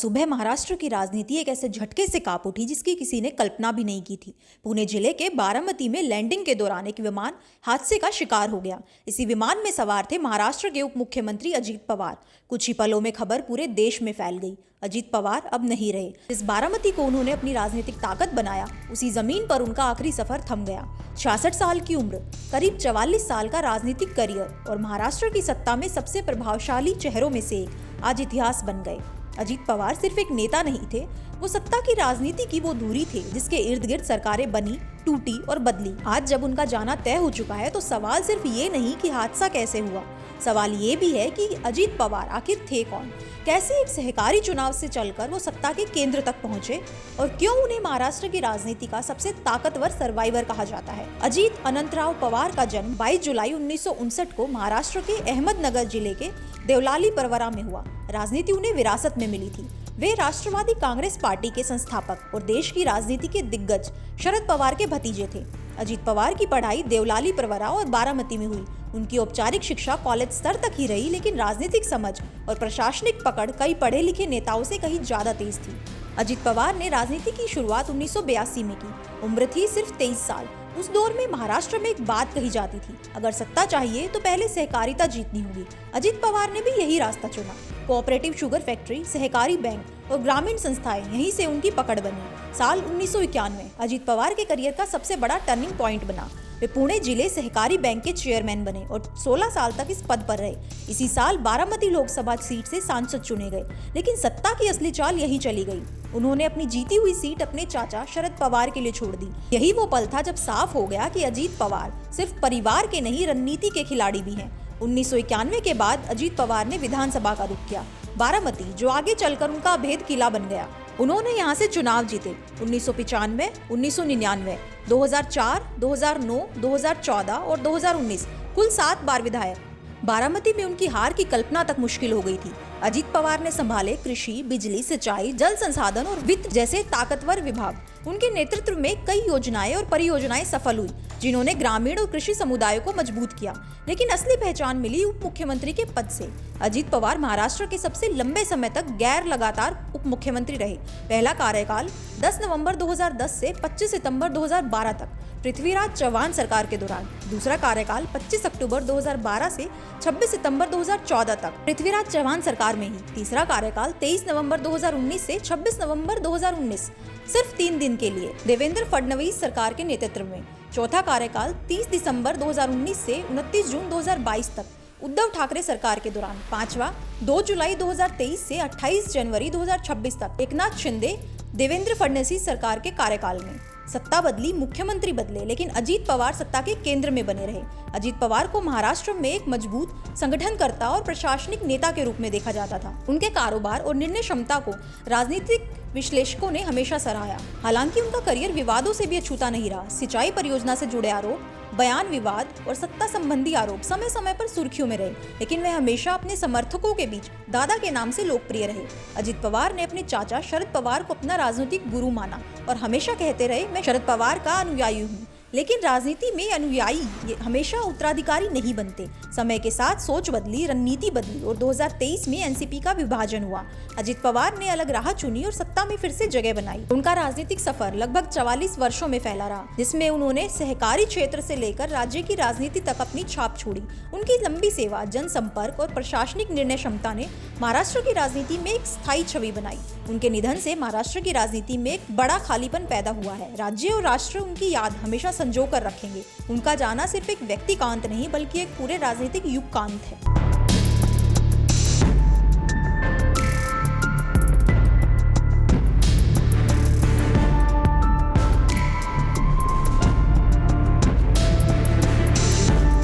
सुबह महाराष्ट्र की राजनीति एक ऐसे झटके से कांप उठी जिसकी किसी ने कल्पना भी नहीं की थी। पुणे जिले के बारामती में लैंडिंग के दौरान एक विमान हादसे का शिकार हो गया। इसी विमान में सवार थे महाराष्ट्र के उप मुख्यमंत्री अजीत पवार। कुछ ही पलों में खबर पूरे देश में फैल गई। अजीत पवार अब नहीं रहे। इस बारामती को उन्होंने अपनी राजनीतिक ताकत बनाया, उसी जमीन पर उनका आखिरी सफर थम गया। 66 साल की उम्र, करीब 44 साल का राजनीतिक करियर और महाराष्ट्र की सत्ता में सबसे प्रभावशाली चेहरों में से एक आज इतिहास बन गए। अजीत पवार सिर्फ एक नेता नहीं थे, वो सत्ता की राजनीति की वो धुरी थे जिसके इर्द गिर्द सरकारें बनी, टूटी और बदली। आज जब उनका जाना तय हो चुका है तो सवाल सिर्फ ये नहीं कि हादसा कैसे हुआ, सवाल ये भी है कि अजीत पवार आखिर थे कौन, कैसे एक सहकारी चुनाव से चलकर वो सत्ता के केंद्र तक पहुंचे और क्यों उन्हें महाराष्ट्र की राजनीति का सबसे ताकतवर सर्वाइवर कहा जाता है। अजीत अनंतराव पवार का जन्म 22 जुलाई 1959 को महाराष्ट्र के अहमदनगर जिले के देवलाली परवरा में हुआ। राजनीति उन्हें विरासत में मिली थी। वे राष्ट्रवादी कांग्रेस पार्टी के संस्थापक और देश की राजनीति के दिग्गज शरद पवार के भतीजे थे। अजीत पवार की पढ़ाई देवलाली परवरा और बारामती में हुई। उनकी औपचारिक शिक्षा कॉलेज स्तर तक ही रही, लेकिन राजनीतिक समझ और प्रशासनिक पकड़ कई पढ़े लिखे नेताओं से कहीं ज्यादा तेज थी। अजीत पवार ने राजनीति की शुरुआत 1982 में की। उम्र थी सिर्फ 23 साल। उस दौर में महाराष्ट्र में एक बात कही जाती थी, अगर सत्ता चाहिए तो पहले सहकारिता जीतनी होगी। अजीत पवार ने भी यही रास्ता चुना। कोऑपरेटिव शुगर फैक्ट्री, सहकारी बैंक और ग्रामीण संस्थाएं, यहीं से उनकी पकड़ बनी। साल 1991 अजीत पवार के करियर का सबसे बड़ा टर्निंग पॉइंट बना। वे पुणे जिले सहकारी बैंक के चेयरमैन बने और 16 साल तक इस पद पर रहे। इसी साल बारामती लोकसभा सीट से सांसद चुने गए, लेकिन सत्ता की असली चाल यही चली गई। उन्होंने अपनी जीती हुई सीट अपने चाचा शरद पवार के लिए छोड़ दी। यही वो पल था जब साफ हो गया कि अजीत पवार सिर्फ परिवार के नहीं, रणनीति के खिलाड़ी भी हैं। 1991 के बाद अजीत पवार ने विधानसभा का रुख किया, बारामती, जो आगे चलकर उनका अभेद किला बन गया। उन्होंने यहाँ से चुनाव जीते 1995, 1999, 2004, 2009, 2014 और 2019, कुल 7 बार विधायक। बारामती में उनकी हार की कल्पना तक मुश्किल हो गई थी। अजीत पवार ने संभाले कृषि, बिजली, सिंचाई, जल संसाधन और वित्त जैसे ताकतवर विभाग। उनके नेतृत्व में कई योजनाएं और परियोजनाएं सफल हुई, जिन्होंने ग्रामीण और कृषि समुदायों को मजबूत किया। लेकिन असली पहचान मिली उप मुख्यमंत्री के पद से। अजीत पवार महाराष्ट्र के सबसे लंबे समय तक गैर लगातार उप मुख्यमंत्री रहे। पहला कार्यकाल 10 नवंबर 2010 से 25 सितंबर 2012 तक पृथ्वीराज चव्हाण सरकार के दौरान। दूसरा कार्यकाल 25 अक्टूबर 2012 से 26 सितंबर 2014 तक पृथ्वीराज चव्हाण सरकार में ही। तीसरा कार्यकाल 23 नवंबर 2019 से 26 नवंबर 2019, सिर्फ 3 दिन के लिए, देवेंद्र फडणवीस सरकार के नेतृत्व में। चौथा कार्यकाल 30 दिसंबर 2019 से 29 जून 2022 तक उद्धव ठाकरे सरकार के दौरान। पांचवा 2 जुलाई 2023 से 28 जनवरी 2026 तक एकनाथ शिंदे, देवेंद्र फडणवीस सरकार के कार्यकाल में। सत्ता बदली, मुख्यमंत्री बदले, लेकिन अजीत पवार सत्ता के केंद्र में बने रहे। अजीत पवार को महाराष्ट्र में एक मजबूत संगठनकर्ता और प्रशासनिक नेता के रूप में देखा जाता था। उनके कारोबार और निर्णय क्षमता को राजनीतिक विश्लेषकों ने हमेशा सराहा। हालांकि उनका करियर विवादों से भी अछूता नहीं रहा। सिंचाई परियोजना से जुड़े आरोप, बयान विवाद और सत्ता संबंधी आरोप समय समय पर सुर्खियों में रहे, लेकिन वे हमेशा अपने समर्थकों के बीच दादा के नाम से लोकप्रिय रहे। अजीत पवार ने अपने चाचा शरद पवार को अपना राजनीतिक गुरु माना और हमेशा कहते रहे, मैं शरद पवार का अनुयायी हूँ। लेकिन राजनीति में अनुयायी हमेशा उत्तराधिकारी नहीं बनते। समय के साथ सोच बदली, रणनीति बदली और 2023 में एनसीपी का विभाजन हुआ। अजीत पवार ने अलग राह चुनी और सत्ता में फिर से जगह बनाई। उनका राजनीतिक सफर लगभग 44 वर्षों में फैला रहा, जिसमें उन्होंने सहकारी क्षेत्र से लेकर राज्य की राजनीति तक अपनी छाप छोड़ी। उनकी लंबी सेवा, जनसंपर्क और प्रशासनिक निर्णय क्षमता ने महाराष्ट्र की राजनीति में एक स्थायी छवि बनाई। उनके निधन से महाराष्ट्र की राजनीति में एक बड़ा खालीपन पैदा हुआ है। राज्य और राष्ट्र उनकी याद हमेशा संजो कर रखेंगे। उनका जाना सिर्फ एक व्यक्ति का अंत नहीं, बल्कि एक पूरे राजनीतिक युग का अंत है।